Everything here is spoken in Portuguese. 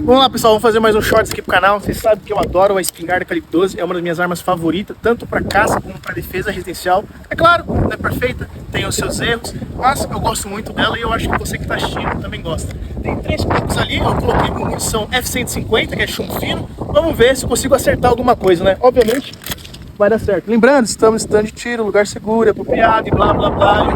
Vamos lá, pessoal, vamos fazer mais um shorts aqui pro canal. Vocês sabem que eu adoro a espingarda calibre 12, é uma das minhas armas favoritas, tanto para caça como para defesa residencial. É claro, não é perfeita, tem os seus erros, mas eu gosto muito dela e eu acho que você que está assistindo também gosta. Tem 3 copos ali, eu coloquei munição F150, que é chumbo fino. Vamos ver se eu consigo acertar alguma coisa, né? Obviamente vai dar certo. Lembrando, estamos em stand de tiro, lugar seguro, apropriado e blá blá blá.